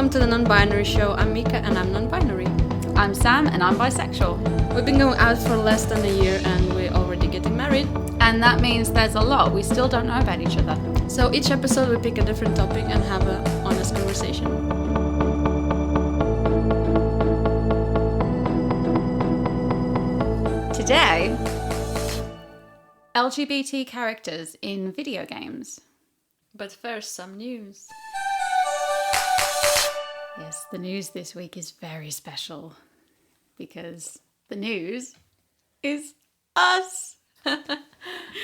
Welcome to the Non-Binary Show. I'm Mika and I'm non-binary. I'm Sam and I'm bisexual. We've been going out for less than a year and we're already getting married. And that means there's a lot we still don't know about each other. So each episode we pick a different topic and have an honest conversation. Today, LGBT characters in video games. But first, some news. Yes, the news this week is very special because the news is us.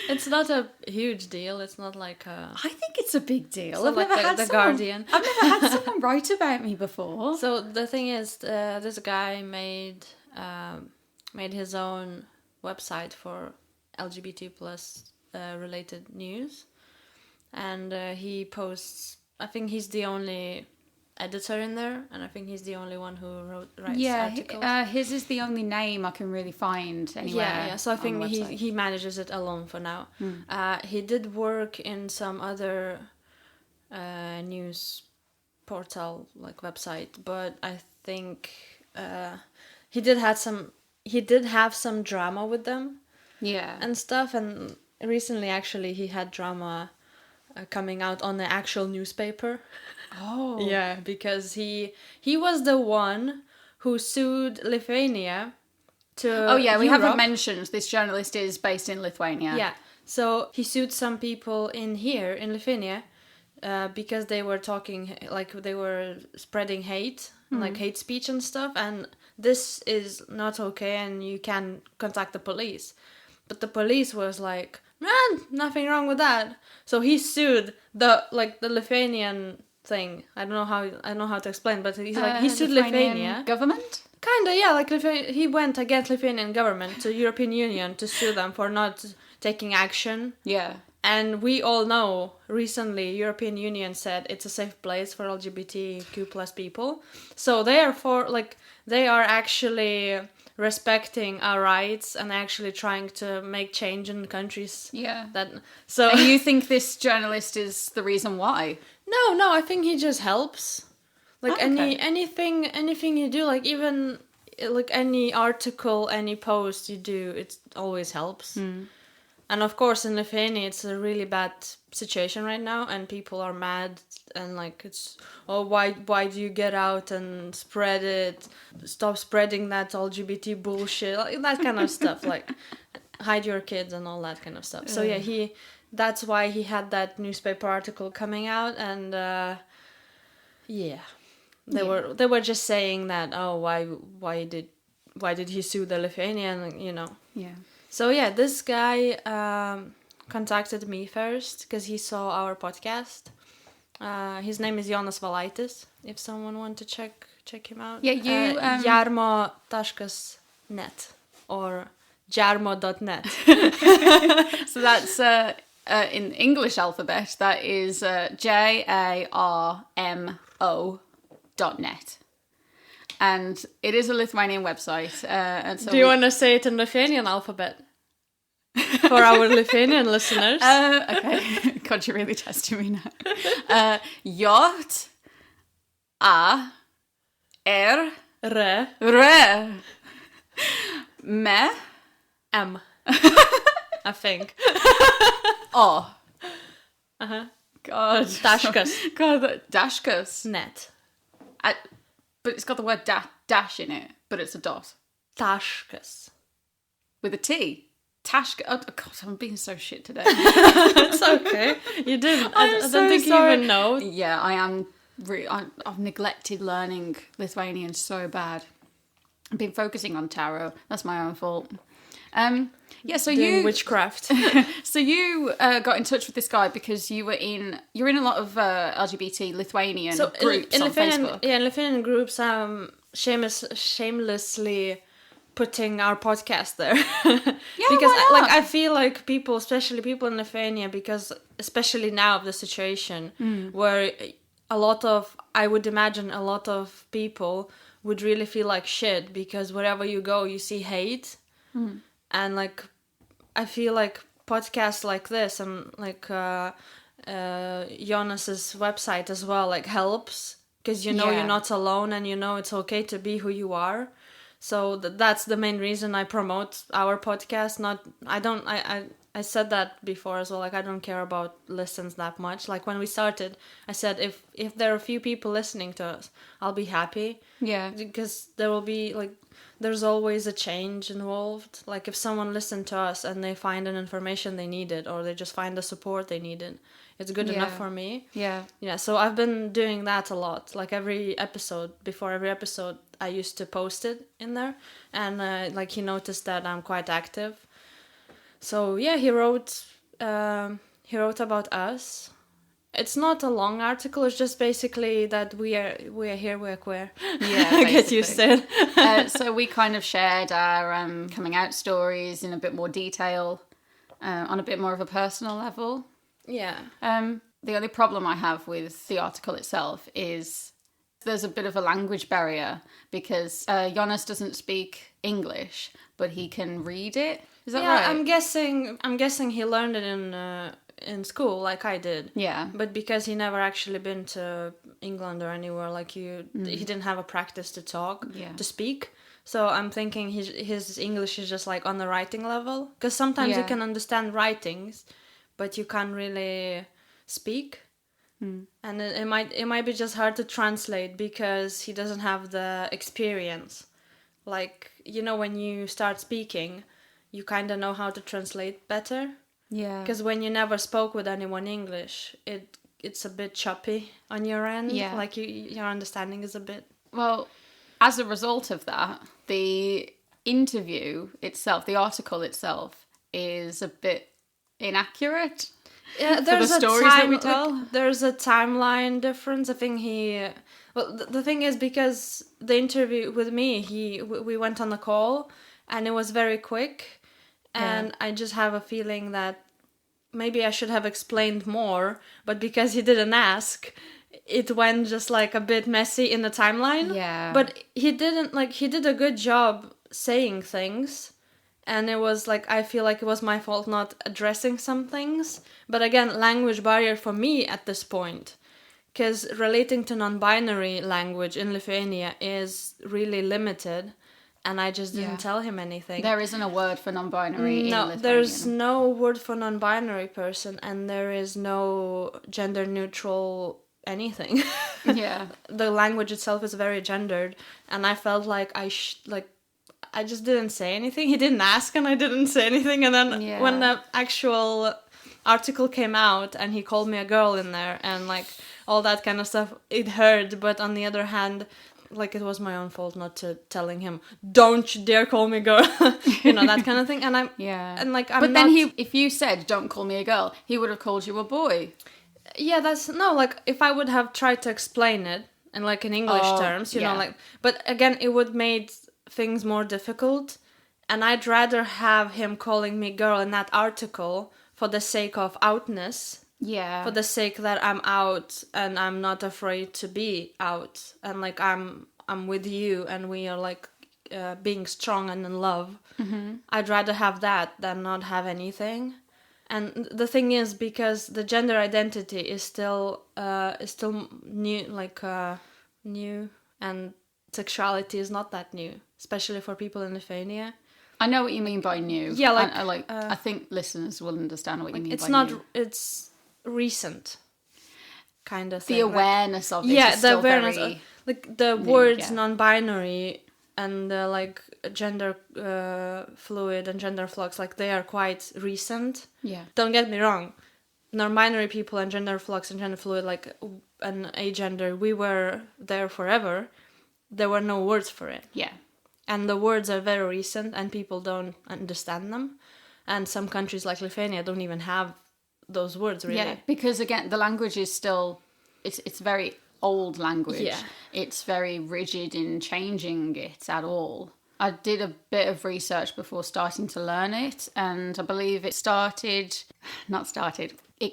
It's not a huge deal. It's not like a... I think it's a big deal. I've never had the Guardian. I've never had someone write about me before. So the thing is, this guy made his own website for LGBT plus related news, and he posts. I think he's the only editor in there, and I think he's the only one who writes articles. His is the only name I can really find anywhere. Yeah. So I think he manages it alone for now. He did work in some other news portal like website, but I think he did have some drama with them. Yeah. And stuff, and recently actually he had drama coming out on the actual newspaper. Oh. Yeah, because he was the one who sued Lithuania to Oh yeah, we Europe. haven't mentioned this journalist is based in Lithuania. Yeah, so he sued some people in Lithuania because they were talking, like they were spreading hate, like hate speech and stuff, and this is not okay and you can contact the police. But the police was like, man, nothing wrong with that. So he sued the Lithuanian thing. I don't know how to explain, but he's like, he sued Lithuania. Government? Kinda, yeah, like he went against Lithuanian government to European Union to sue them for not taking action. Yeah. And we all know recently European Union said it's a safe place for LGBTQ plus people. So therefore, they are actually respecting our rights and actually trying to make change in countries. Yeah. And you think this journalist is the reason why? No, I think he just helps. Okay. Anything you do, like even like any article, any post you do, it always helps. And of course, in Lithuania, it's a really bad situation right now, and people are mad, and like it's, oh, why do you get out and spread it? Stop spreading that LGBT bullshit, like that kind of stuff, like hide your kids and all that kind of stuff. So yeah, that's why he had that newspaper article coming out, and they were just saying that, oh, why did he sue the Lithuanian, you know? Yeah. So yeah, this guy contacted me first because he saw our podcast. His name is Jonas Valaitis, if someone wants to check him out. Yeah, you... Jarmo.net or jarmo.net. So that's, in English alphabet, that is JARMO.net. And it is a Lithuanian website. And so Do you want to say it in Lithuanian alphabet? For our Lithuanian listeners. Okay. God, you're really testing me now. Jot, A, R, R, Me, M. I think. O. Uh-huh. God. Dashkas. God, Dashkas. Net. But it's got the word dash in it, but it's a dot. Tashkas. With a T. Tashka. Oh, God, I'm being so shit today. It's okay. You didn't. I don't think you even know. Yeah, I am. I've neglected learning Lithuanian so bad. I've been focusing on tarot. That's my own fault. Yeah, so Doing witchcraft. So you got in touch with this guy because you're in a lot of LGBT Lithuanian groups on Facebook. Yeah, in Lithuanian groups, shamelessly putting our podcast there. Yeah, because why not? I feel like people, especially people in Lithuania, because especially now of the situation where I would imagine a lot of people would really feel like shit because wherever you go, you see hate. And like, I feel like podcasts like this and like Jonas's website as well, like helps because you know Yeah. you're not alone, and you know it's okay to be who you are. So that's the main reason I promote our podcast. I said that before as well. Like, I don't care about listens that much. Like, when we started, I said if there are a few people listening to us, I'll be happy. Yeah. Because there will be, like, there's always a change involved. Like, if someone listened to us and they find an information they needed, or they just find the support they needed, it's good enough for me. Yeah. Yeah, so I've been doing that a lot. Like, before every episode, I used to post it in there. And, like, he noticed that I'm quite active. So, yeah, he wrote about us. It's not a long article. It's just basically that we are here, we're queer. Yeah, Get used to it. So we kind of shared our coming out stories in a bit more detail, on a bit more of a personal level. Yeah. The only problem I have with the article itself is there's a bit of a language barrier, because Jonas doesn't speak English, but he can read it. Is that right? I'm guessing he learned it in school, like I did. Yeah. But because he never actually been to England or anywhere, like he didn't have a practice to talk, to speak. So I'm thinking his English is just like on the writing level. Because sometimes you can understand writings, but you can't really speak. And it might be just hard to translate because he doesn't have the experience. Like, you know, when you start speaking, you kind of know how to translate better. Yeah. Because when you never spoke with anyone English, it's a bit choppy on your end. Yeah. Like your understanding is a bit... Well, as a result of that, the interview itself, the article itself, is a bit inaccurate. Yeah, there's the stories that we tell. Like, there's a timeline difference. I think well, the thing is, because the interview with me, we went on the call, and it was very quick, and I just have a feeling that maybe I should have explained more, but because he didn't ask, it went just like a bit messy in the timeline. Yeah. But he did a good job saying things. And it was like, I feel like it was my fault not addressing some things. But again, language barrier for me at this point. Because relating to non-binary language in Lithuania is really limited. And I just didn't tell him anything. There isn't a word for non-binary in Lithuanian. There's no word for non-binary person. And there is no gender-neutral anything. Yeah. The language itself is very gendered. And I felt like I just didn't say anything. He didn't ask and I didn't say anything. And then when the actual article came out and he called me a girl in there and like all that kind of stuff, it hurt. But on the other hand, like, it was my own fault not to telling him, don't you dare call me a girl. You know, that kind of thing. And I'm... Yeah. And like, but then if you said, don't call me a girl, he would have called you a boy. Yeah, like, if I would have tried to explain it in like in English terms, you know, like... But again, it would made things more difficult, and I'd rather have him calling me girl in that article for the sake of outness, for the sake that I'm out and I'm not afraid to be out, and like I'm with you and we are like being strong and in love. I'd rather have that than not have anything. And the thing is, because the gender identity is still new, like new, and sexuality is not that new, especially for people in Lithuania. I know what you mean by new. Yeah, like I think listeners will understand what you mean. It's by not. New. It's recent, kind of thing. The awareness of it. Yeah, is still the awareness. very Like the new, words non-binary and like gender fluid and gender flux, like they are quite recent. Yeah. Don't get me wrong. Non-binary people and gender flux and gender fluid, like and agender, we were there forever. There were no words for it. Yeah. And the words are very recent and people don't understand them. And some countries like Lithuania don't even have those words, really. Yeah, because again, the language is still, it's very old language. Yeah. It's very rigid in changing it at all. I did a bit of research before starting to learn it, and I believe it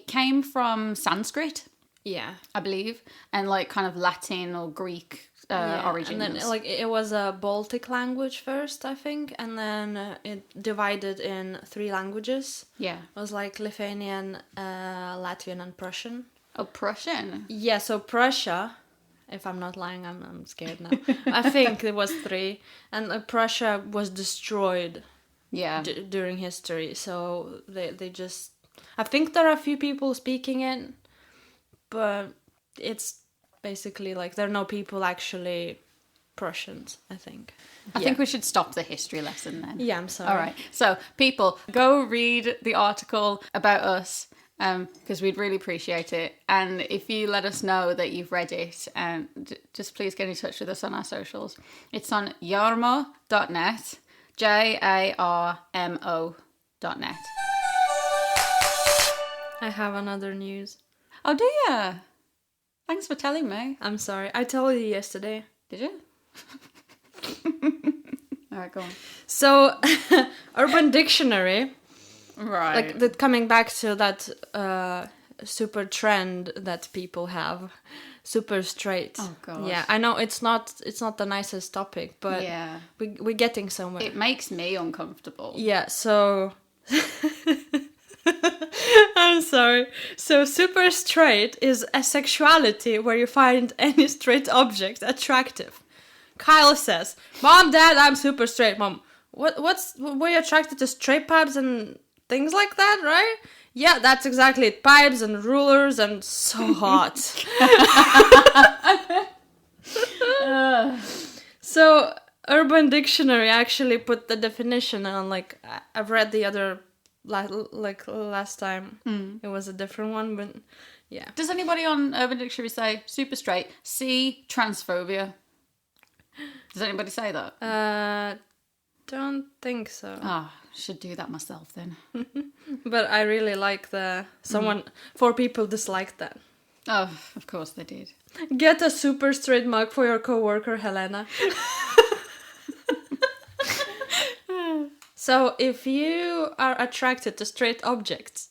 came from Sanskrit. Yeah. I believe, and like kind of Latin or Greek origins. And then like it was a Baltic language first, I think, and then it divided in 3 languages. Yeah. It was like Lithuanian, Latvian and Prussian. Oh, Prussian. Yeah, so Prussia If I'm not lying, I'm scared now. I think it was 3. And Prussia was destroyed during history. So they just... I think there are a few people speaking it, but it's basically like there are no people actually Prussians, I think. I think we should stop the history lesson then. Yeah, I'm sorry. All right. So, people, go read the article about us, because we'd really appreciate it. And if you let us know that you've read it, just please get in touch with us on our socials. It's on jarmo.net, JARMO.net. I have another news. Oh, do you? Thanks for telling me. I'm sorry. I told you yesterday. Did you? All right, go on. So, Urban Dictionary... Right. Like coming back to that super trend that people have, super straight. Oh god. Yeah, I know it's not the nicest topic, but yeah, we're getting somewhere. It makes me uncomfortable. Yeah, so I'm sorry. So super straight is a sexuality where you find any straight object attractive. Kyle says, "Mom, Dad, I'm super straight." Mom, were you attracted to straight pipes and things like that, right? Yeah, that's exactly it. Pipes and rulers and so hot. So, Urban Dictionary actually put the definition on, like, I've read the other, last time. It was a different one, but yeah. Does anybody on Urban Dictionary say super straight? C, transphobia. Does anybody say that? Don't think so. Should do that myself then. But I really like 4 people disliked that. Oh, of course they did. Get a super straight mug for your coworker, Helena. So, if you are attracted to straight objects,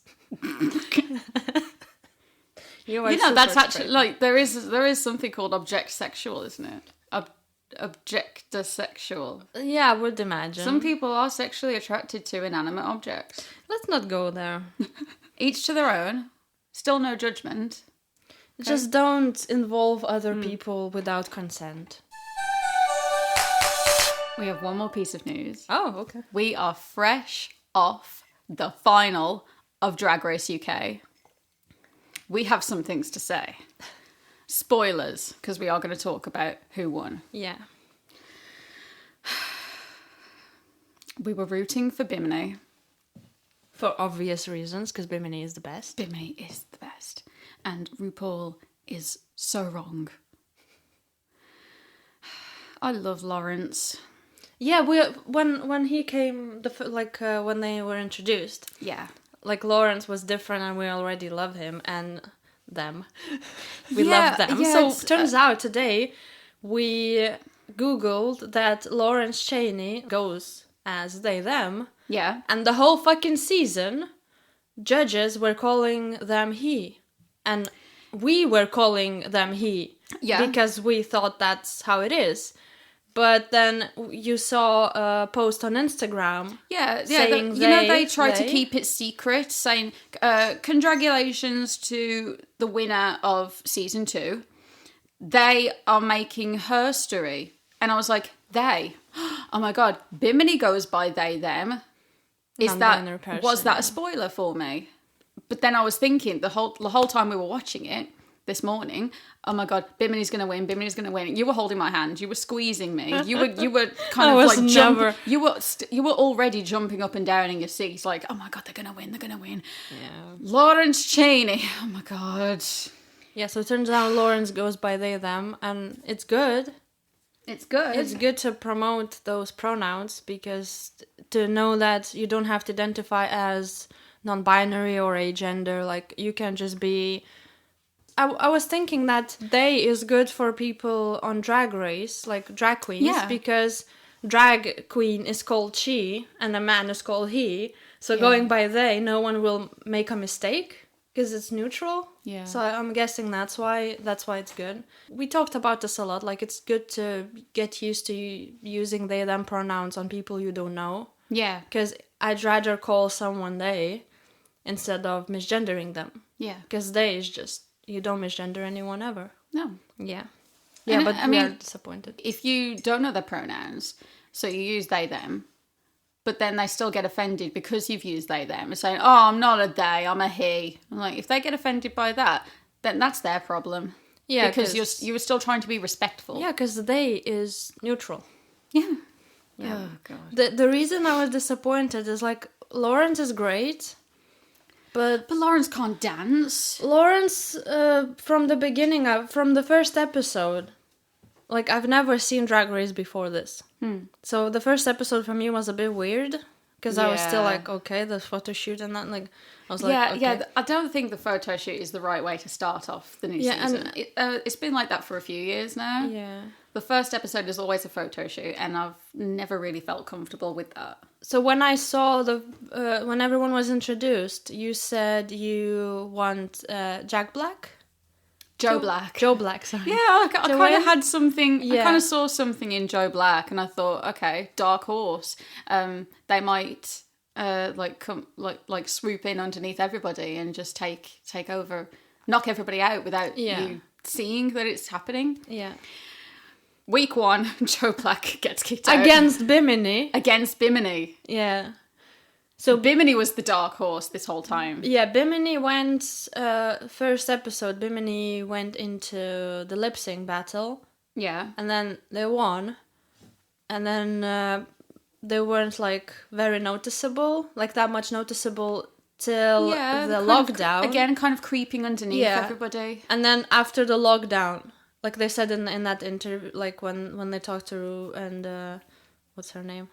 you are that's super actually, straight. like, there is something called object sexual, isn't it? Objectosexual. Yeah, I would imagine. Some people are sexually attracted to inanimate objects. Let's not go there. Each to their own. Still no judgment. Okay. Just don't involve other people without consent. We have one more piece of news. Oh, okay. We are fresh off the final of Drag Race UK. We have some things to say. Spoilers, because we are going to talk about who won. Yeah. We were rooting for Bimini. For obvious reasons, because Bimini is the best. Bimini is the best. And RuPaul is so wrong. I love Lawrence. Yeah, when he came, when they were introduced. Yeah. Like, Lawrence was different and we already love him and them. We love them. Yeah, So, turns out today, we Googled that Lawrence Chaney goes as they, them. Yeah. And the whole fucking season, judges were calling them he. And we were calling them he. Yeah. Because we thought that's how it is. But then you saw a post on Instagram. Yeah. Saying they tried to keep it secret, saying, congratulations to the winner of season 2. They are making her story. And I was like, they? Oh my god, Bimini goes by they, them. Was that a spoiler for me? But then I was thinking the whole time we were watching it this morning, oh my god, Bimini's gonna win. You were holding my hand, you were squeezing me, you were kind of like jumping. You were already jumping up and down in your seats, like, oh my god, they're gonna win. Yeah. Lawrence Chaney, oh my god. Yeah, so it turns out Lawrence goes by they, them, and it's good. It's good. It's good to promote those pronouns, because to know that you don't have to identify as non-binary or agender, like, you can just be... I was thinking that they is good for people on Drag Race, like drag queens, because drag queen is called she and a man is called he. So going by they, no one will make a mistake because it's neutral. Yeah. So I'm guessing that's why it's good. We talked about this a lot. Like, it's good to get used to using they them pronouns on people you don't know. Yeah. Because I'd rather call someone they instead of misgendering them. Yeah. Because they is just... You don't misgender anyone ever. No. Yeah. Yeah, And but I we mean, are disappointed. if you don't know their pronouns, so you use they, them, but then they still get offended because you've used they, them, and saying, oh, I'm not a they, I'm a he. I'm like, if they get offended by that, then that's their problem. Yeah, because you were still trying to be respectful. Yeah, because they is neutral. Yeah. Yeah. Oh, God. The reason I was disappointed is, like, Lawrence is great, but Lawrence can't dance. Lawrence, from the beginning, from the first episode, like, I've never seen Drag Race before this. So the first episode for me was a bit weird, because I was still like, okay, the photo shoot and that, like, I was like, okay. Yeah, I don't think the photo shoot is the right way to start off the new season. It's been like that for a few years now. Yeah. The first episode is always a photo shoot, and I've never really felt comfortable with that. So when I saw when everyone was introduced, you said you want Jack Black? Joe Black. Joe Black, sorry. Yeah, I kind of had something. Yeah. I kind of saw something in Joe Black, and I thought, okay, dark horse. They might come swoop in underneath everybody and just take over, knock everybody out without you seeing that it's happening. Yeah. Week 1, Joe Black gets kicked out. Against Bimini. Against Bimini. Yeah. So Bimini was the dark horse this whole time. Yeah, Bimini went, first episode, Bimini went into the lip sync battle. Yeah. And then they won. And then they weren't, like, very noticeable, like that much noticeable till the lockdown. Again, kind of creeping underneath everybody. And then after the lockdown, like they said in that interview, like when they talked to Rue and, what's her name?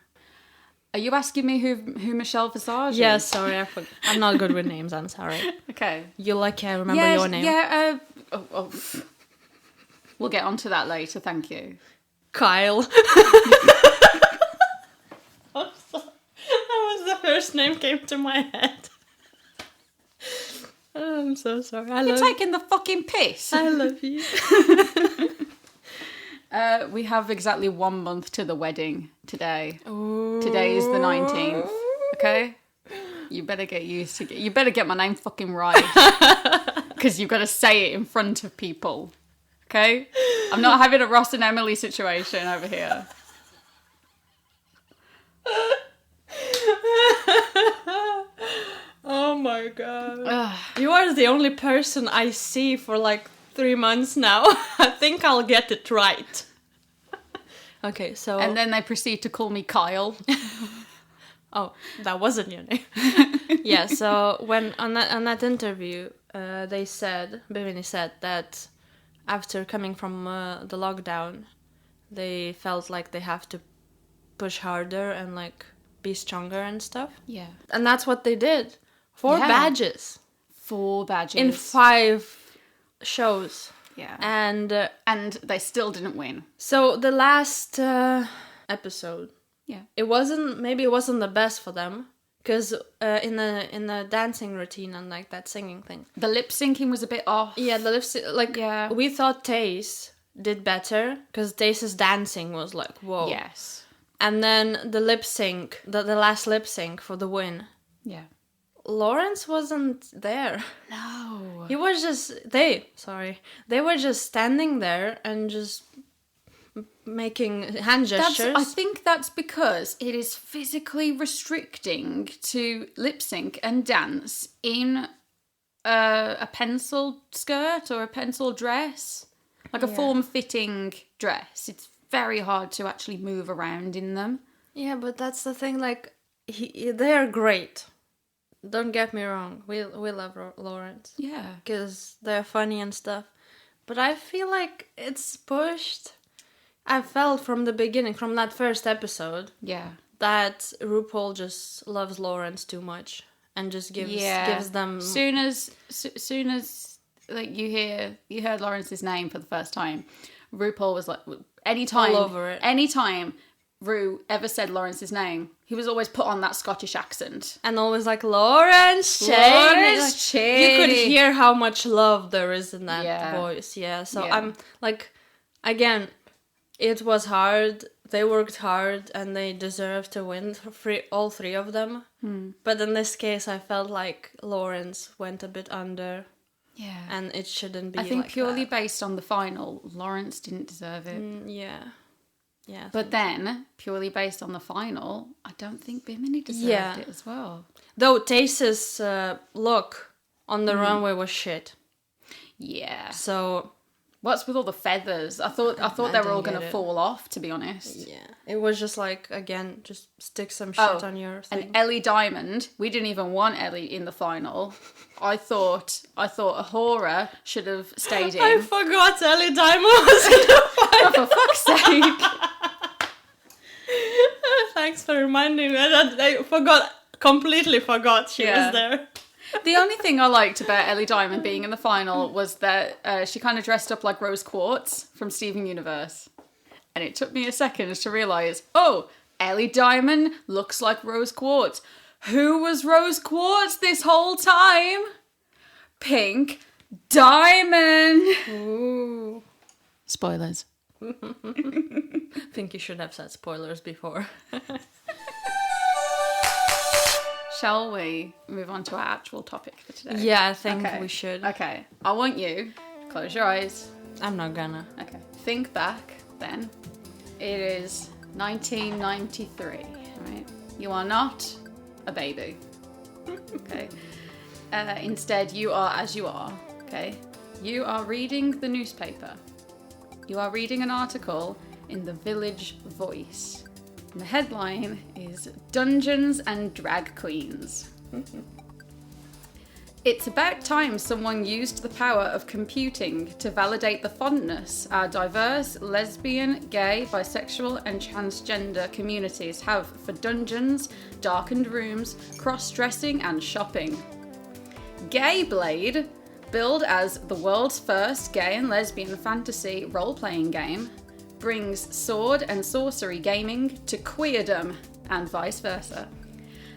Are you asking me who Michelle Visage is? Yeah, sorry, I'm not good with names, I'm sorry. Okay. You can't remember your name. Yeah, we'll get onto that later, thank you. Kyle. I'm sorry. That was the first name came to my head. I'm so sorry. You're taking the fucking piss. I love you. We have exactly 1 month to the wedding today. Ooh. Today is the 19th. Okay? You better get used to it. You better get my name fucking right. Because you've got to say it in front of people. Okay? I'm not having a Ross and Emily situation over here. Oh my god. You are the only person I see for like 3 months now. I think I'll get it right. Okay, so... And then they proceed to call me Kyle. Oh, that wasn't your name. Yeah, so when on that interview, Bimini said that after coming from the lockdown, they felt like they have to push harder and like be stronger and stuff. Yeah. And that's what they did. 4 badges. 4 badges. In 5 shows. Yeah. And they still didn't win. So the last episode, yeah, it wasn't the best for them because in the dancing routine and like that singing thing, the lip syncing was a bit off. Yeah, the lip sync, we thought Tace did better because Tace's dancing was like whoa. Yes. And then the lip sync, the last lip sync for the win. Yeah. Lawrence wasn't there. No. He was just... They were just standing there and just making hand gestures. I think that's because it is physically restricting to lip sync and dance in a pencil skirt or a pencil dress. Like a form-fitting dress. It's very hard to actually move around in them. Yeah, but that's the thing, like, they are great. Don't get me wrong, we love Lawrence. Yeah. Because they're funny and stuff. But I feel like it's pushed. I felt from the beginning, from that first episode, that RuPaul just loves Lawrence too much and just gives them... Soon as like you heard Lawrence's name for the first time, RuPaul was like, anytime... All over it. Anytime Ru ever said Lawrence's name, he was always put on that Scottish accent. And always like, Lawrence Cheney. You could hear how much love there is in that voice. Yeah, so I'm like, again, it was hard. They worked hard and they deserved to win, all 3 of them. But in this case, I felt like Lawrence went a bit under. Yeah. And it shouldn't be I think like purely that. based on the final, Lawrence didn't deserve it. Yeah. Yeah. But then, purely based on the final, I don't think Bimini deserved Yeah. it as well. Though Tace's look on the runway was shit. Yeah. So What's with all the feathers? I thought they were all don't going get to it. fall off, to be honest. yeah, it was just like, again, just stick some shit on your thing. And Ellie Diamond, we didn't even want Ellie in the final. I thought Ahura should have stayed in. I forgot Ellie Diamond was in the final. For fuck's sake. Thanks for reminding me. I completely forgot she was there. The only thing I liked about Ellie Diamond being in the final was that she kind of dressed up like Rose Quartz from Steven Universe. And it took me a second to realise, oh, Ellie Diamond looks like Rose Quartz. Who was Rose Quartz this whole time? Pink Diamond. Ooh. Spoilers. Think you should have said spoilers before. Shall we move on to our actual topic for today? Yeah, I think we should. Okay. I want you to close your eyes. I'm not gonna. Okay. Think back then. It is 1993, right? You are not a baby. Okay. Instead, you are as you are. Okay. You are reading the newspaper. You are reading an article in the Village Voice. And the headline is Dungeons and Drag Queens. It's about time someone used the power of computing to validate the fondness our diverse lesbian, gay, bisexual, and transgender communities have for dungeons, darkened rooms, cross-dressing, and shopping. GayBlade, billed as the world's first gay and lesbian fantasy role-playing game, brings sword and sorcery gaming to queerdom and vice versa.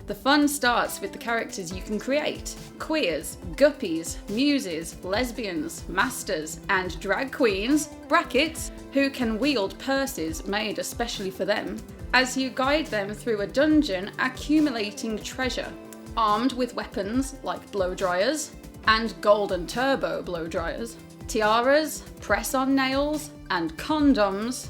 The fun starts with the characters you can create: queers, guppies, muses, lesbians, masters, and drag queens, brackets, who can wield purses made especially for them, as you guide them through a dungeon accumulating treasure, armed with weapons like blow dryers and golden turbo blow dryers, tiaras, press-on nails, and condoms.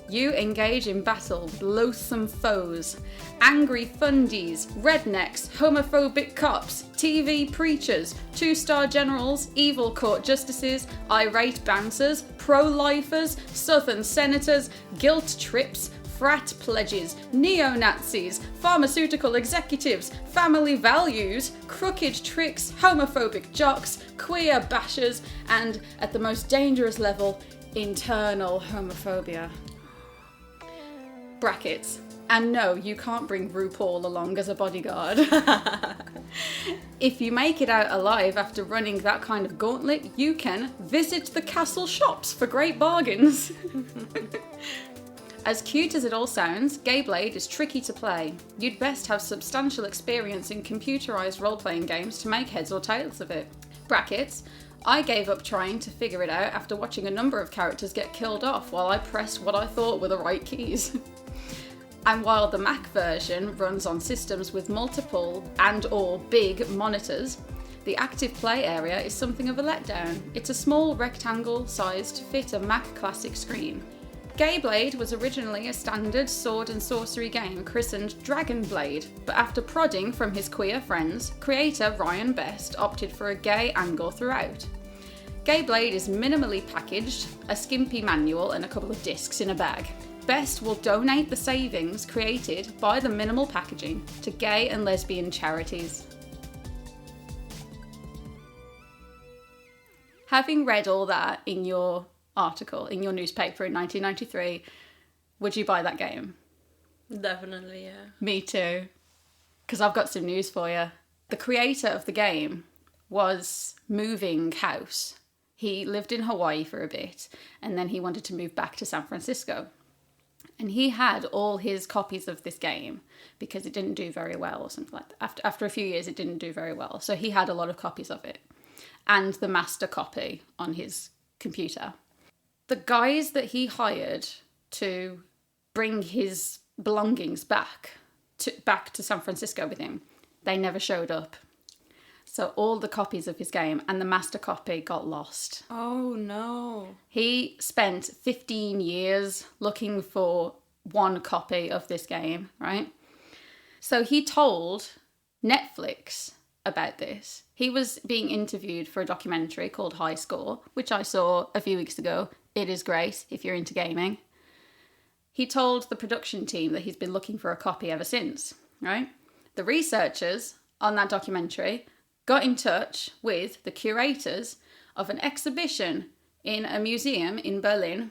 You engage in battle with loathsome foes, angry fundies, rednecks, homophobic cops, TV preachers, two-star generals, evil court justices, irate bouncers, pro-lifers, southern senators, guilt trips, frat pledges, neo-Nazis, pharmaceutical executives, family values, crooked tricks, homophobic jocks, queer bashers, and, at the most dangerous level, internal homophobia. Brackets. And no, you can't bring RuPaul along as a bodyguard. If you make it out alive after running that kind of gauntlet, you can visit the castle shops for great bargains. As cute as it all sounds, GayBlade is tricky to play. You'd best have substantial experience in computerized role-playing games to make heads or tails of it. Brackets. I gave up trying to figure it out after watching a number of characters get killed off while I pressed what I thought were the right keys. And while the Mac version runs on systems with multiple and/or big monitors, the active play area is something of a letdown. It's a small rectangle sized to fit a Mac Classic screen. GayBlade was originally a standard sword and sorcery game christened Dragonblade, but after prodding from his queer friends, creator Ryan Best opted for a gay angle throughout. GayBlade is minimally packaged, a skimpy manual and a couple of discs in a bag. Best will donate the savings created by the minimal packaging to gay and lesbian charities. Having read all that in your article, in your newspaper in 1993, would you buy that game? Definitely, yeah. Me too. Because I've got some news for you. The creator of the game was moving house. He lived in Hawaii for a bit, and then he wanted to move back to San Francisco. And he had all his copies of this game because it didn't do very well or something like that. After a few years, it didn't do very well. So he had a lot of copies of it and the master copy on his computer. The guys that he hired to bring his belongings back to San Francisco with him, they never showed up. So all the copies of his game and the master copy got lost. Oh no. He spent 15 years looking for one copy of this game, right? So he told Netflix about this. He was being interviewed for a documentary called High Score, which I saw a few weeks ago. It is great if you're into gaming. He told the production team that he's been looking for a copy ever since, right? The researchers on that documentary got in touch with the curators of an exhibition in a museum in Berlin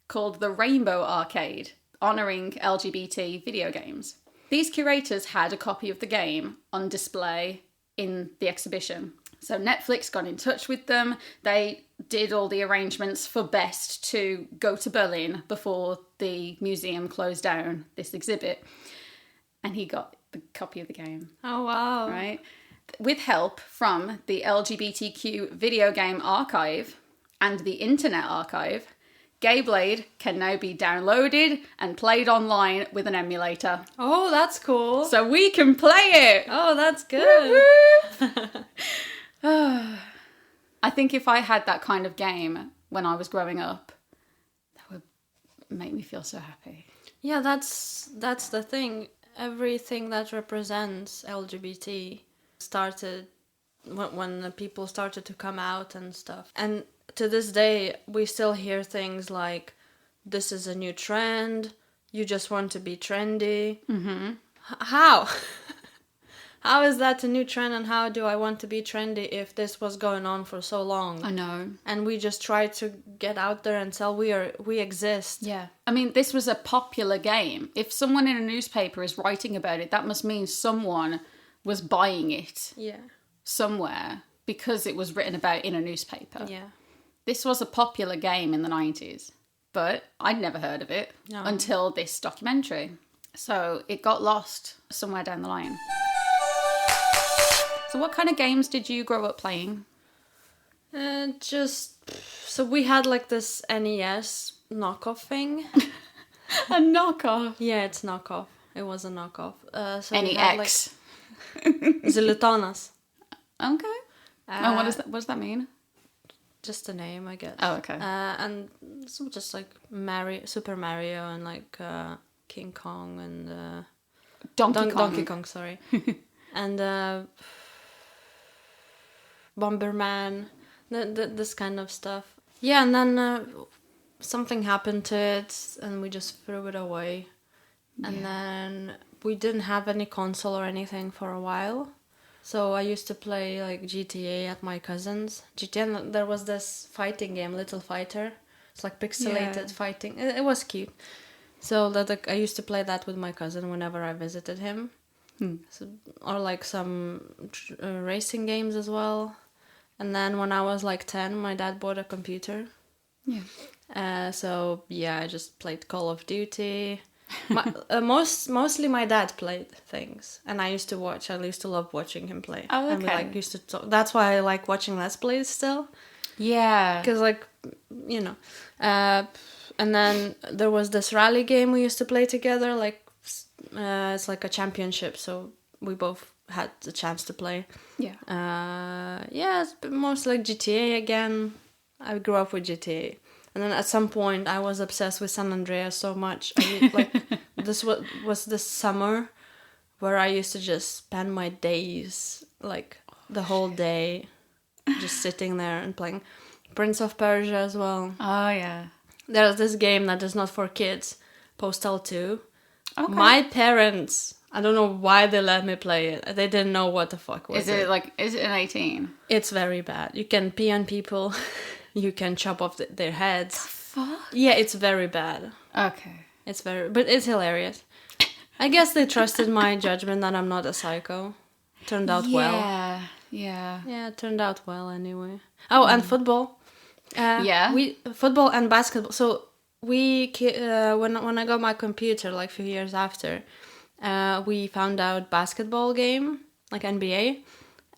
called the Rainbow Arcade, honouring LGBT video games. These curators had a copy of the game on display in the exhibition. So Netflix got in touch with them. They did all the arrangements for Best to go to Berlin before the museum closed down this exhibit. And he got the copy of the game. Oh, wow. Right? With help from the LGBTQ video game archive and the Internet Archive, GayBlade can now be downloaded and played online with an emulator. Oh, that's cool. So we can play it! Oh, that's good. I think if I had that kind of game when I was growing up, that would make me feel so happy. Yeah, that's the thing. Everything that represents LGBT started when the people started to come out and stuff. And to this day, we still hear things like, this is a new trend, you just want to be trendy. Mm-hmm. How? How is that a new trend, and how do I want to be trendy if this was going on for so long? I know. And we just try to get out there and tell we exist. Yeah. I mean, this was a popular game. If someone in a newspaper is writing about it, that must mean someone was buying it somewhere because it was written about in a newspaper. Yeah. This was a popular game in the 90s, but I'd never heard of it until this documentary. So it got lost somewhere down the line. So what kind of games did you grow up playing? So we had like this NES knockoff thing. A knockoff? Yeah, it's knockoff. It was a knockoff. So NEX. Zilitonas. Okay. And what does that mean? Just a name, I guess. Oh, okay. And so just like Super Mario and like King Kong and Donkey Kong, sorry. And Bomberman, this kind of stuff. Yeah, and then something happened to it, and we just threw it away. And then we didn't have any console or anything for a while. So I used to play like GTA at my cousin's. GTA, and there was this fighting game, Little Fighter. It's like pixelated fighting. It was cute. So I used to play that with my cousin whenever I visited him. So, or like some racing games as well. And then when I was like 10, my dad bought a computer. Yeah. So yeah, I just played Call of Duty. Mostly my dad played things, and I used to watch. I used to love watching him play. Oh, okay. And we used to talk. That's why I like watching Let's Plays still. Yeah. Because and then there was this rally game we used to play together. It's like a championship, so we both had the chance to play. Yeah. It's mostly like GTA again. I grew up with GTA. And then at some point, I was obsessed with San Andreas so much. This was this summer where I used to just spend my days, like the whole day, just sitting there and playing Prince of Persia as well. Oh, yeah. There's this game that is not for kids, Postal 2. Okay. My parents, I don't know why they let me play it. They didn't know what the fuck was it. Is it an 18? It's very bad. You can pee on people. You can chop off their heads. Fuck? Yeah, it's very bad. Okay. But it's hilarious. I guess they trusted my judgment that I'm not a psycho. Turned out well. Yeah. Yeah, it turned out well anyway. Oh, and football. Football and basketball. So when I got my computer, like a few years after, we found out basketball game, like NBA.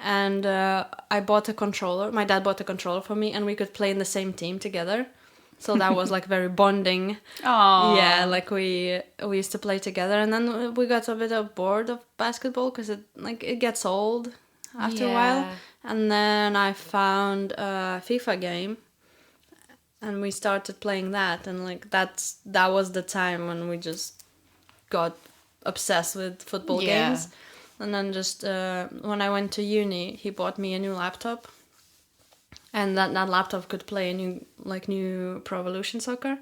And I bought a controller. My dad bought a controller for me, and we could play in the same team together. So that was like very bonding. Oh. Yeah, like we used to play together, and then we got a bit bored of basketball because it gets old after a while. And then I found a FIFA game, and we started playing that, and like that was the time when we just got obsessed with football games. And then just when I went to uni, he bought me a new laptop, and that laptop could play a new Pro Evolution Soccer.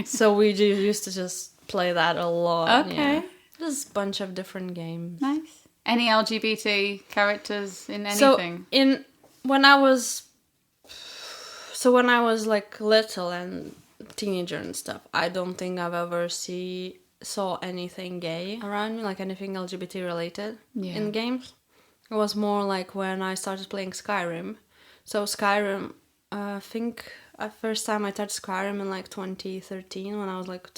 So we used to just play that a lot. Okay. Just a bunch of different games. Nice. Any LGBT characters in anything? So when I was like little and teenager and stuff, I don't think I've ever saw anything gay around me, like anything LGBT related in games. It was more like when I started playing Skyrim. So Skyrim, I think first time I touched Skyrim in like 2013 when I was like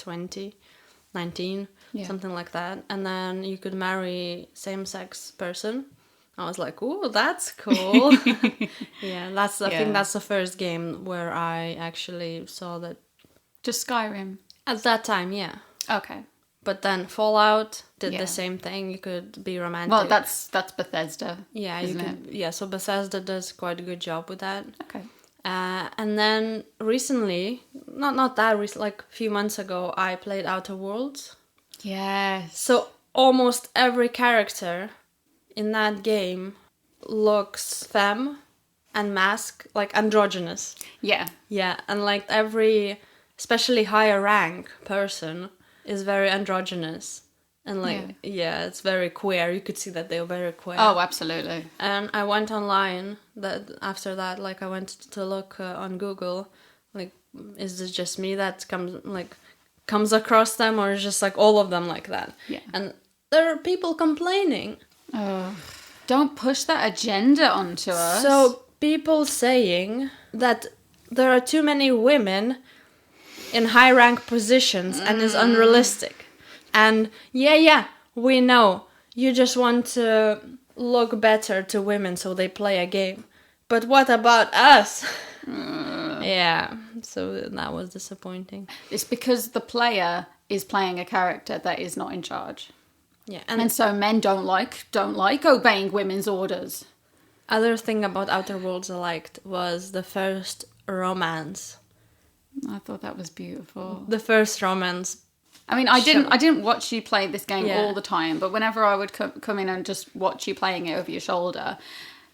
19, something like that. And then you could marry same-sex person. I was like, ooh, that's cool. I think that's the first game where I actually saw that. Just Skyrim? At that time, yeah. Okay. But then Fallout did the same thing. You could be romantic. Well, that's Bethesda. Yeah, isn't it? Yeah, so Bethesda does quite a good job with that. Okay. And then recently, not that recent, like a few months ago, I played Outer Worlds. Yes. So almost every character in that game looks femme and mask, like androgynous. Yeah. Yeah, and like every, especially higher rank person is very androgynous. And like, it's very queer. You could see that they were very queer. Oh, absolutely. And I went online after that, like I went to look on Google, like, is this just me that comes across them, or is just like all of them like that? Yeah. And there are people complaining. Oh, don't push that agenda onto us. So people saying that there are too many women in high rank positions and is unrealistic. And we know you just want to look better to women so they play a game. But what about us? Yeah, so that was disappointing. It's because the player is playing a character that is not in charge. Yeah, and so men don't like obeying women's orders. Other thing about Outer Worlds I liked was the first romance. I thought that was beautiful. The first romance. I mean, I didn't watch you play this game all the time, but whenever I would come in and just watch you playing it over your shoulder,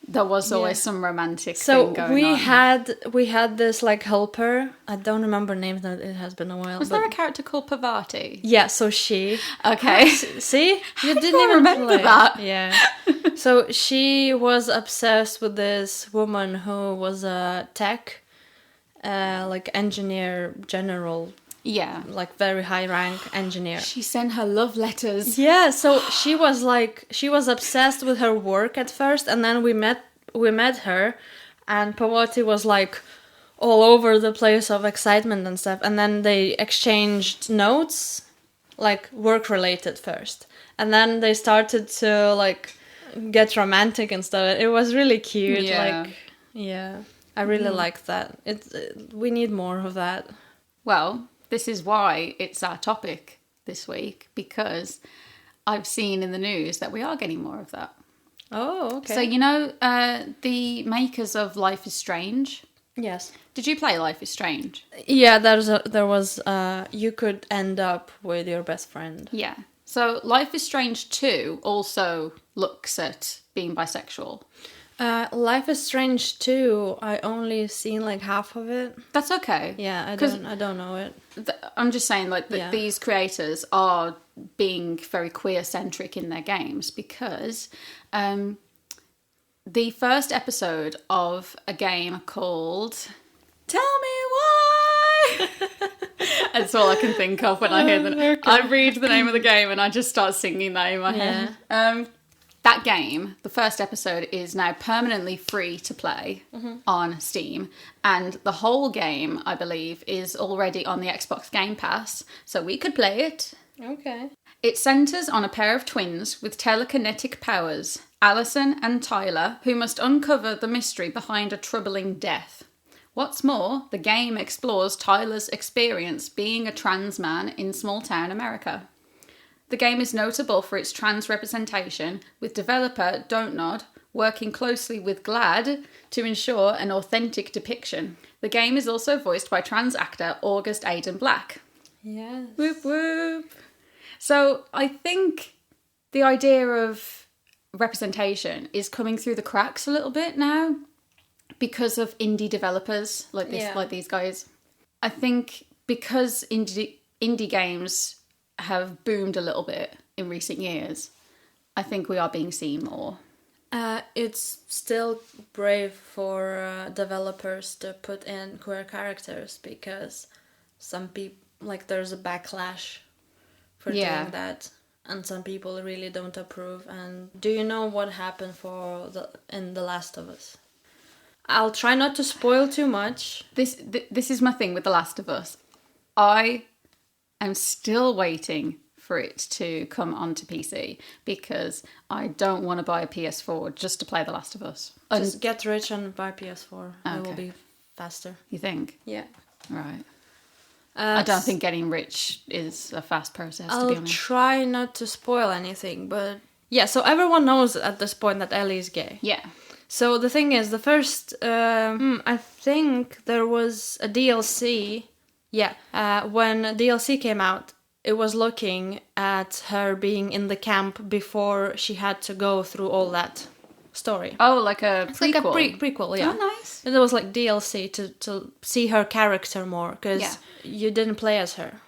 there was always some romantic thing going on. So we had this like helper. I don't remember names. It has been a while. Was there a character called Pavati? Yeah, so she. Okay. See, you didn't even remember that. Yeah. So she was obsessed with this woman who was a tech, like engineer general. Yeah. Like very high rank engineer. She sent her love letters. Yeah, so she was obsessed with her work at first, and then we met her, and Pawati was like all over the place of excitement and stuff, and then they exchanged notes, like work related first. And then they started to like get romantic and stuff. It was really cute. Yeah. I really liked that. We need more of that. Well, this is why it's our topic this week, because I've seen in the news that we are getting more of that. Oh, okay. So, the makers of Life is Strange. Yes. Did you play Life is Strange? Yeah, there was you could end up with your best friend. Yeah. So Life is Strange 2 also looks at being bisexual. Life is Strange 2, I only seen like half of it. That's okay. Yeah, I don't know it. I'm just saying these creators are being very queer-centric in their games, because the first episode of a game called Tell Me Why! That's all I can think of when I hear the I read the name of the game and I just start singing that in my head. That game, the first episode, is now permanently free to play on Steam. And the whole game, I believe, is already on the Xbox Game Pass. So we could play it. Okay. It centres on a pair of twins with telekinetic powers, Alison and Tyler, who must uncover the mystery behind a troubling death. What's more, the game explores Tyler's experience being a trans man in small-town America. The game is notable for its trans representation, with developer Don't Nod working closely with GLAD to ensure an authentic depiction. The game is also voiced by trans actor August Aiden Black. Yes. Whoop whoop. So I think the idea of representation is coming through the cracks a little bit now because of indie developers like this, like these guys. I think because indie games have boomed a little bit in recent years, I think we are being seen more. It's still brave for developers to put in queer characters because some people, like, there's a backlash for doing that, and some people really don't approve. And do you know what happened in The Last of Us? I'll try not to spoil too much. This is my thing with The Last of Us. I am still waiting for it to come onto PC because I don't want to buy a PS4 just to play The Last of Us. Just get rich and buy PS4. Okay. It will be faster. You think? Yeah. Right. I don't think getting rich is a fast process, to be honest. I'll try not to spoil anything, but yeah, so everyone knows at this point that Ellie is gay. Yeah. So the thing is, the first, I think there was a DLC. Yeah, when DLC came out, it was looking at her being in the camp before she had to go through all that story. Oh, like a It's prequel? like a prequel, yeah. Oh, nice. It was like DLC to see her character more, because you didn't play as her.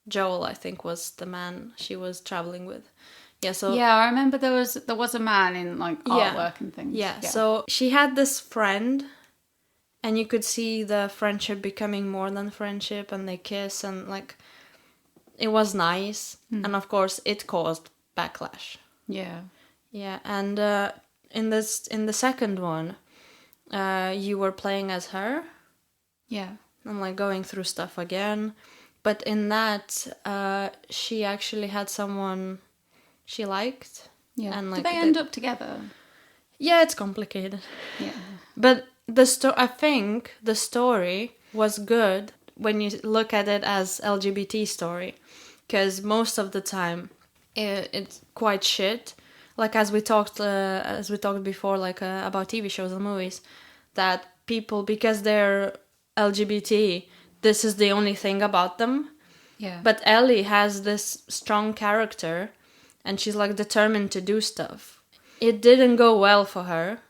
Joel, I think, was the man she was traveling with. Yeah, so yeah, I remember there was a man in like artwork and things. Yeah, so she had this friend, and you could see the friendship becoming more than friendship, and they kiss, and like it was nice. And of course, it caused backlash. Yeah. Yeah, and in the second one, you were playing as her. Yeah. And like going through stuff again, but in that, she actually had someone she liked. Yeah. And like did they end up together? Yeah, it's complicated. Yeah. But I think the story was good when you look at it as LGBT story, because most of the time it's quite shit. Like as we talked before, like about TV shows and movies, that people, because they're LGBT, this is the only thing about them. Yeah. But Ellie has this strong character, and she's like determined to do stuff. It didn't go well for her,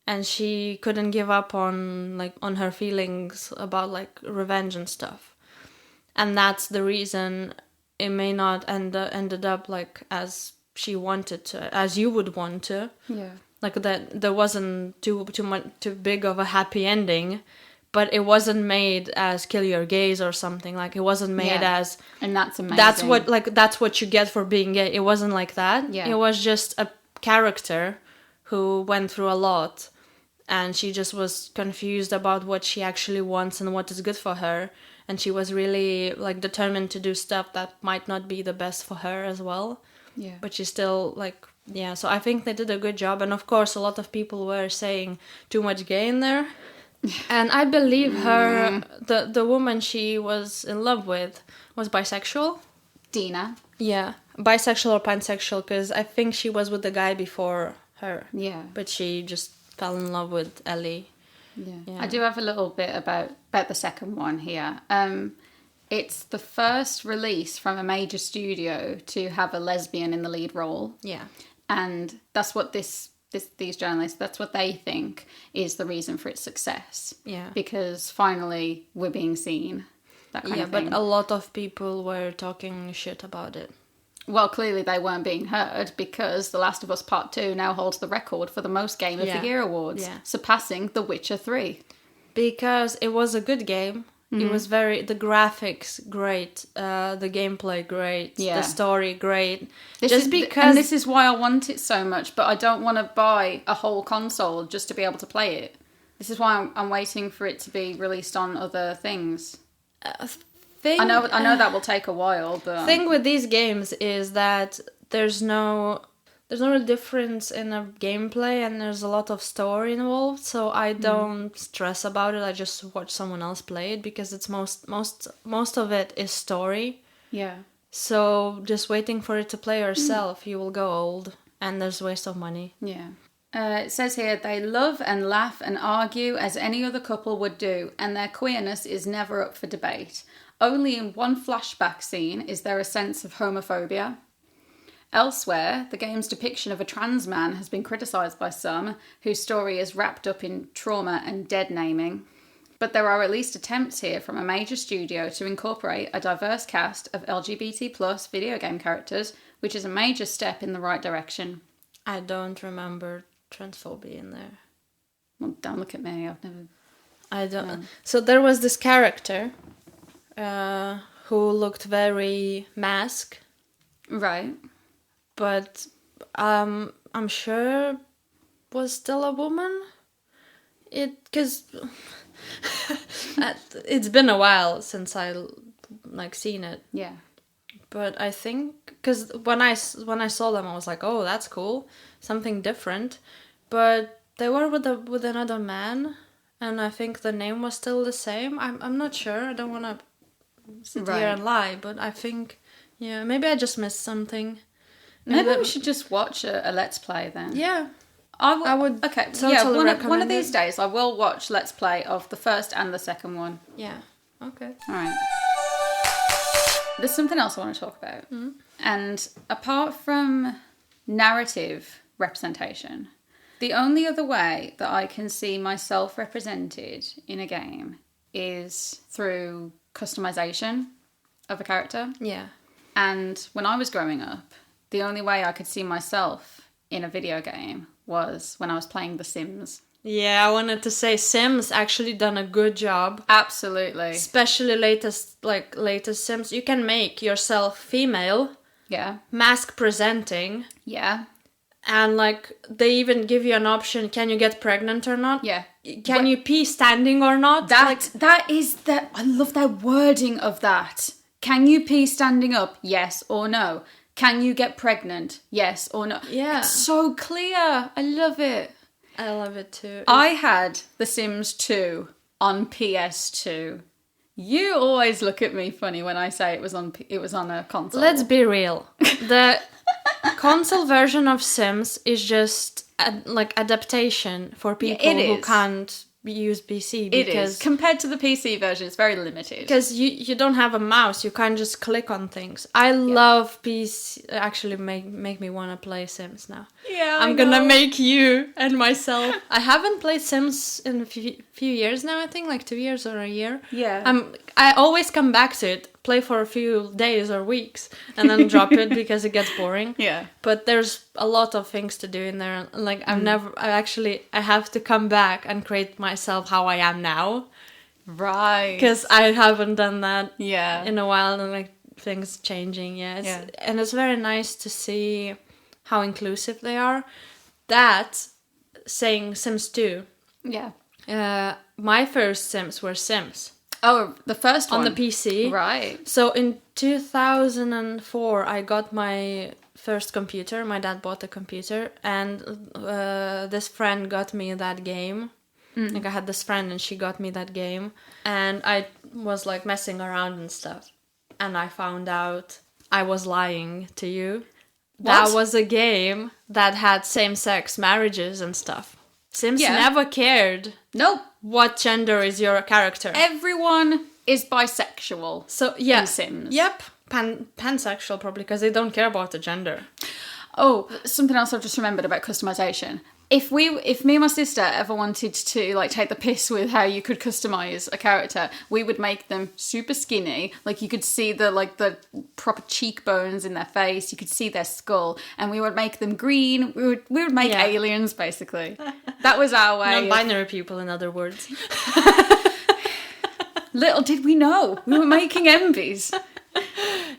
and she couldn't give up on her feelings about like revenge and stuff. And that's the reason it may not ended up like as she wanted to, as you would want to. Yeah. Like that there wasn't too big of a happy ending, but it wasn't made as kill your gays or something. Like it wasn't made as, and that's amazing. That's what you get for being gay. It wasn't like that. Yeah. It was just a character who went through a lot, and she just was confused about what she actually wants and what is good for her, and she was really like determined to do stuff that might not be the best for her as well. Yeah. But she still like, yeah, so I think they did a good job. And of course a lot of people were saying too much gay in there. And I believe her, the woman she was in love with was bisexual. Dina. Yeah, bisexual or pansexual, because I think she was with the guy before her. Yeah. But she just fell in love with Ellie. Yeah. I do have a little bit about the second one here. It's the first release from a major studio to have a lesbian in the lead role. Yeah. And that's what these journalists, that's what they think is the reason for its success. Yeah. Because finally we're being seen. That kind of thing. But a lot of people were talking shit about it. Well, clearly they weren't being heard because The Last of Us Part 2 now holds the record for the most Game of the Year awards, surpassing The Witcher 3. Because it was a good game. It was the graphics great, the gameplay great, the story great. And this is why I want it so much, but I don't want to buy a whole console just to be able to play it. This is why I'm waiting for it to be released on other things. I know that will take a while, but the thing with these games is that there's no real difference in a gameplay, and there's a lot of story involved, so I don't stress about it. I just watch someone else play it because it's most of it is story. Yeah. So just waiting for it to play yourself, you will go old, and there's waste of money. Yeah. It says here, they love and laugh and argue as any other couple would do, and their queerness is never up for debate. Only in one flashback scene is there a sense of homophobia. Elsewhere, the game's depiction of a trans man has been criticised by some, whose story is wrapped up in trauma and dead naming. But there are at least attempts here from a major studio to incorporate a diverse cast of LGBT plus video game characters, which is a major step in the right direction. I don't remember transphobia in there. Well, don't look at me, I've never... I don't know. So there was this character who looked very masked. Right. But I'm sure was still a woman. Because it's been a while since I seen it. Yeah. But I think because when I saw them, I was like, oh, that's cool, something different. But they were with another man, and I think the name was still the same. I'm not sure. I don't want to sit here and lie, but I think maybe I just missed something. Maybe we should just watch a Let's Play then. Yeah. I would. Okay, so yeah, one of these it. days I will watch Let's Play of the first and the second one. Yeah. Okay. All right. There's something else I want to talk about. Mm-hmm. And apart from narrative representation, the only other way that I can see myself represented in a game is through customization of a character. Yeah. And when I was growing up, the only way I could see myself in a video game was when I was playing The Sims. Yeah, I wanted to say Sims actually done a good job. Absolutely. Especially latest Sims. You can make yourself female. Yeah. Mask presenting. Yeah. And they even give you an option, can you get pregnant or not? Yeah. Can you pee standing or not? I love that wording of that. Can you pee standing up? Yes or no. Can you get pregnant? Yes or no? Yeah. It's so clear. I love it. I love it too. I had The Sims 2 on PS2. You always look at me funny when I say it was on a console. Let's be real. The console version of Sims is just adaptation for people who can't use PC. It is. Compared to the PC version, it's very limited. Because you don't have a mouse, you can't just click on things. I love PC. Actually, make me want to play Sims now. Yeah, I'm gonna make you and myself. I haven't played Sims in a few years now, I think, 2 years or a year. Yeah. I always come back to it, play for a few days or weeks, and then drop it because it gets boring. Yeah. But there's a lot of things to do in there. I have to come back and create myself how I am now. Right. Because I haven't done that in a while, and things changing. And it's very nice to see how inclusive they are. That, saying Sims 2. Yeah. My first Sims were Sims. Oh, the first one? On the PC. Right. So in 2004, I got my first computer. My dad bought a computer, and this friend got me that game. I had this friend, and she got me that game. And I was messing around and stuff. And I found out I was lying to you. What? That was a game that had same-sex marriages and stuff. Sims never cared. Nope. What gender is your character? Everyone is bisexual. So in Sims. Yep. Pansexual probably, because they don't care about the gender. Oh, something else I've just remembered about customization. If me and my sister ever wanted to take the piss with how you could customize a character, we would make them super skinny. You could see the proper cheekbones in their face. You could see their skull, and we would make them green. We would make aliens basically. That was our way. Non-binary people, in other words. Little did we know we were making envies.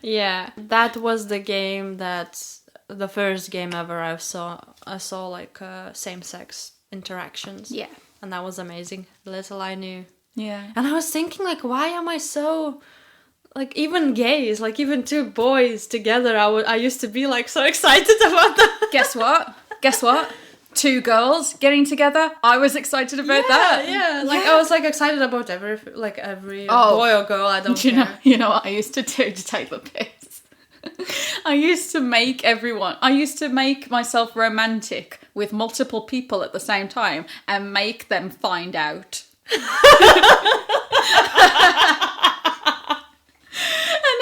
Yeah, that was the game the first game ever I saw same-sex interactions. Yeah. And that was amazing. Little I knew. Yeah. And I was thinking, why am I so... even gays, even two boys together, I used to be, so excited about that. Guess what? Two girls getting together. I was excited about that. Yeah. I was, excited about every boy or girl, I don't care. You know what I used to do to take the piss? I used to make myself romantic with multiple people at the same time and make them find out. And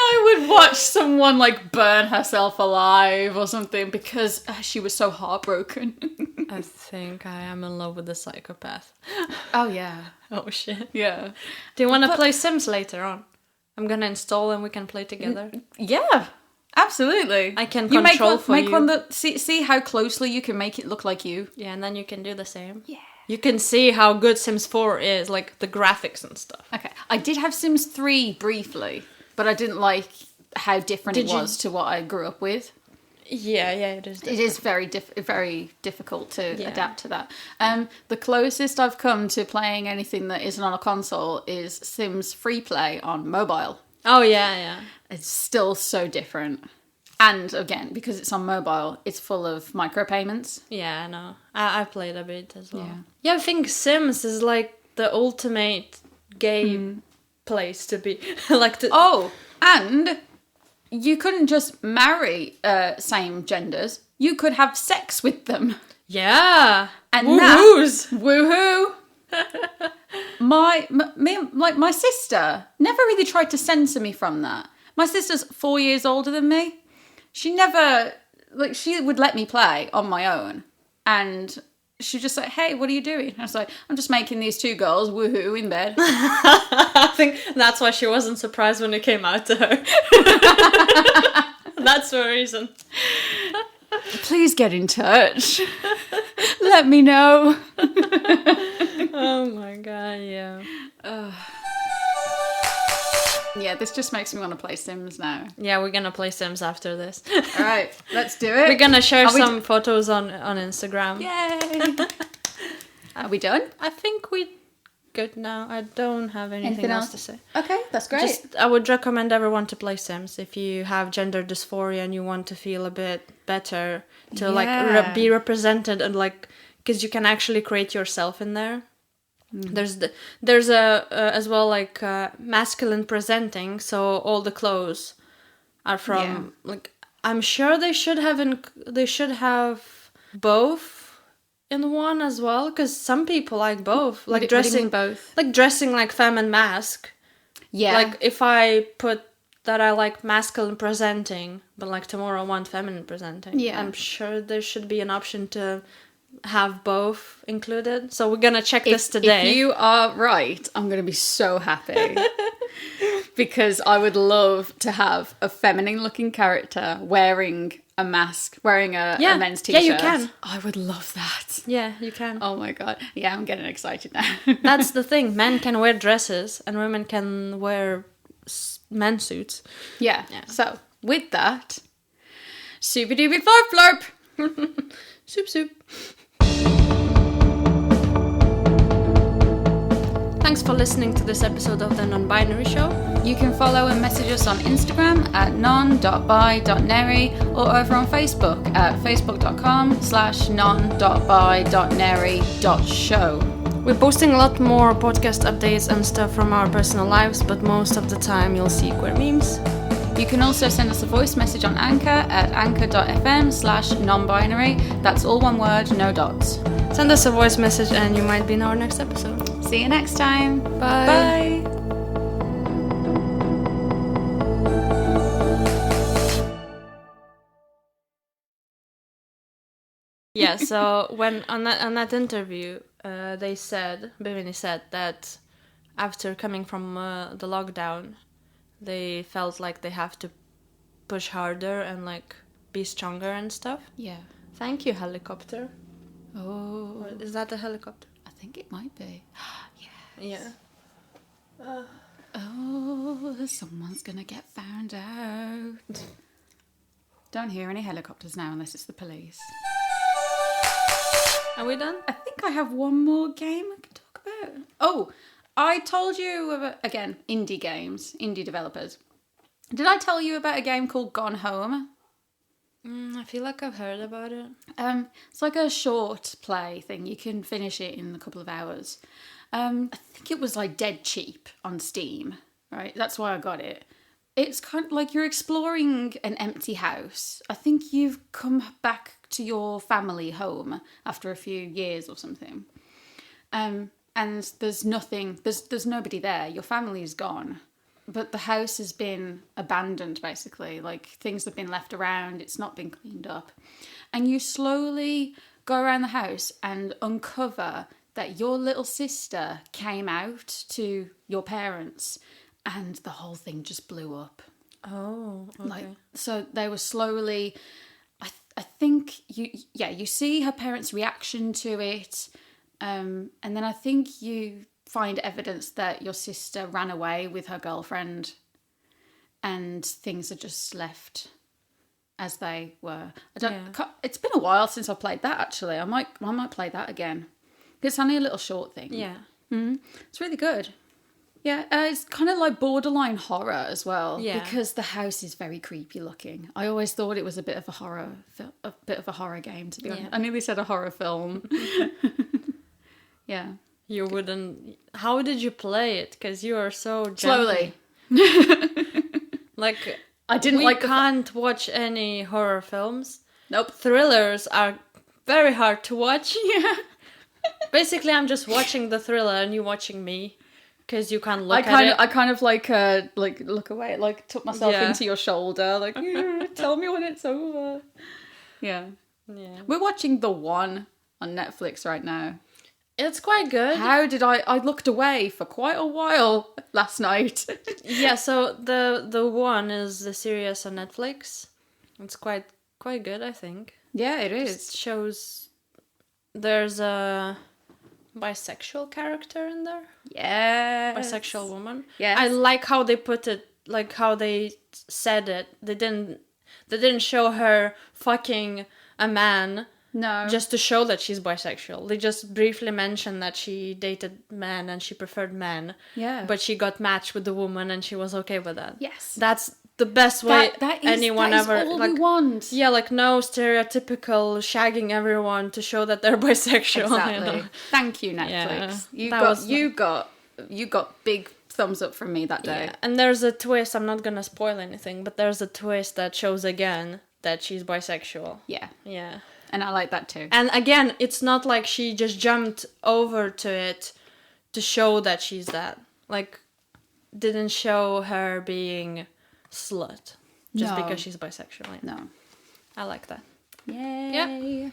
I would watch someone like burn herself alive or something because she was so heartbroken. I think I am in love with a psychopath. Oh yeah. Oh shit. Yeah. Do you want to play Sims later on? I'm gonna install and we can play together. Yeah. Absolutely. I can you control make one that see how closely you can make it look like you. Yeah, and then you can do the same. Yeah. You can see how good Sims 4 is, like the graphics and stuff. Okay. I did have Sims 3 briefly, but I didn't like how different it was to what I grew up with. Yeah, it is different. It is very difficult to adapt to that. The closest I've come to playing anything that isn't on a console is Sims Free Play on mobile. Oh, yeah. It's still so different. And again, because it's on mobile, it's full of micropayments. Yeah, I know. I played a bit as well. Yeah, I think Sims is like the ultimate gay place to be. Oh, and you couldn't just marry same genders. You could have sex with them. Yeah. And woohoos. Woohoo! My sister never really tried to censor me from that. My sister's 4 years older than me. She never, she would let me play on my own. And she'd just say, hey, what are you doing? And I was like, I'm just making these two girls woohoo in bed. I think that's why she wasn't surprised when it came out to her. That's the reason. Please get in touch. Let me know. Oh my god, yeah. Yeah, this just makes me want to play Sims now. Yeah, we're gonna play Sims after this. All right, let's do it. We're gonna share some photos on Instagram. Yay! Are we done? I think we're good now. I don't have anything else to say. Okay, that's great. I would recommend everyone to play Sims if you have gender dysphoria and you want to feel a bit better to be represented and because you can actually create yourself in there. There's a as well masculine presenting, so all the clothes are from I'm sure they should have both in one as well, because some people like both, what do you mean both? Like dressing like femme and mask. Yeah, like if I put that I like masculine presenting, but tomorrow I want feminine presenting. Yeah, I'm sure there should be an option to have both included. So we're gonna check this today. If you are right, I'm gonna be so happy. Because I would love to have a feminine looking character wearing a mask, wearing a men's t-shirt. Yeah, you can. I would love that. Yeah, you can. Oh my god. Yeah, I'm getting excited now. That's the thing. Men can wear dresses and women can wear men's suits. Yeah. So, with that, soupy-doopy florp florp. Soup. Thanks for listening to this episode of The Non-Binary Show. You can follow and message us on Instagram at non.bi.neri or over on Facebook at facebook.com/non.bi.neri.show. We're posting a lot more podcast updates and stuff from our personal lives, but most of the time you'll see queer memes. You can also send us a voice message on Anchor at anchor.fm/non-binary. That's all one word, no dots. Send us a voice message and you might be in our next episode. See you next time. Bye. Bye. Yeah, so when on that interview, Bimini said that after coming from the lockdown, they felt like they have to push harder and be stronger and stuff. Yeah. Thank you, helicopter. Oh. Or is that a helicopter? I think it might be. Yeah. Oh, someone's gonna get found out. Don't hear any helicopters now unless it's the police. Are we done? I think I have one more game I can talk about. Oh, I told you about, again, indie games, indie developers. Did I tell you about a game called Gone Home? I feel like I've heard about it. It's like a short play thing. You can finish it in a couple of hours. I think it was dead cheap on Steam, right? That's why I got it. it's kind of like you're exploring an empty house. I think you've come back to your family home after a few years or something. And there's nothing, there's nobody there. Your family is gone. But the house has been abandoned, basically. Like, things have been left around. It's not been cleaned up. And you slowly go around the house and uncover that your little sister came out to your parents and the whole thing just blew up. Oh, okay. Like, so they were slowly... I think you see her parents' reaction to it. And then I think you find evidence that your sister ran away with her girlfriend and things are just left as they were. It's been a while since I played that, actually. I might play that again. It's only a little short thing. Yeah. It's really good. Yeah, it's kind of like borderline horror as well. Yeah. Because the house is very creepy looking. I always thought it was a bit of a horror game, to be honest. I nearly said a horror film. Yeah. You wouldn't... How did you play it? Because you are so gentle. Slowly. Like, I didn't we like can't watch any horror films. Nope. Thrillers are very hard to watch. Yeah. Basically, I'm just watching the thriller and you watching me. Because you can't look at it. I kind of like look away, like tuck myself into your shoulder, like, tell me when it's over. Yeah. Yeah. We're watching The One on Netflix right now. It's quite good. How did I looked away for quite a while last night. Yeah, so the One is the series on Netflix. It's quite good, I think. Yeah, it is. It shows there's a bisexual character in there. Yeah. Bisexual woman. Yeah. I like how they put it, like how they said it. They didn't show her fucking a man. No. Just to show that she's bisexual. They just briefly mentioned that she dated men and she preferred men. Yeah. But she got matched with the woman and she was okay with that. Yes. That's the best way that is ever... all like, we want. Yeah, like no stereotypical shagging everyone to show that they're bisexual. Exactly. You know? Thank you, Netflix. Yeah. You got big thumbs up from me that day. Yeah. And there's a twist, I'm not gonna spoil anything, but there's a twist that shows again that she's bisexual. Yeah. Yeah. And I like that too. And again, it's not like she just jumped over to it to show that she's that. Like, didn't show her being slut just because she's bisexual. Yeah. No. I like that. Yay. Yeah.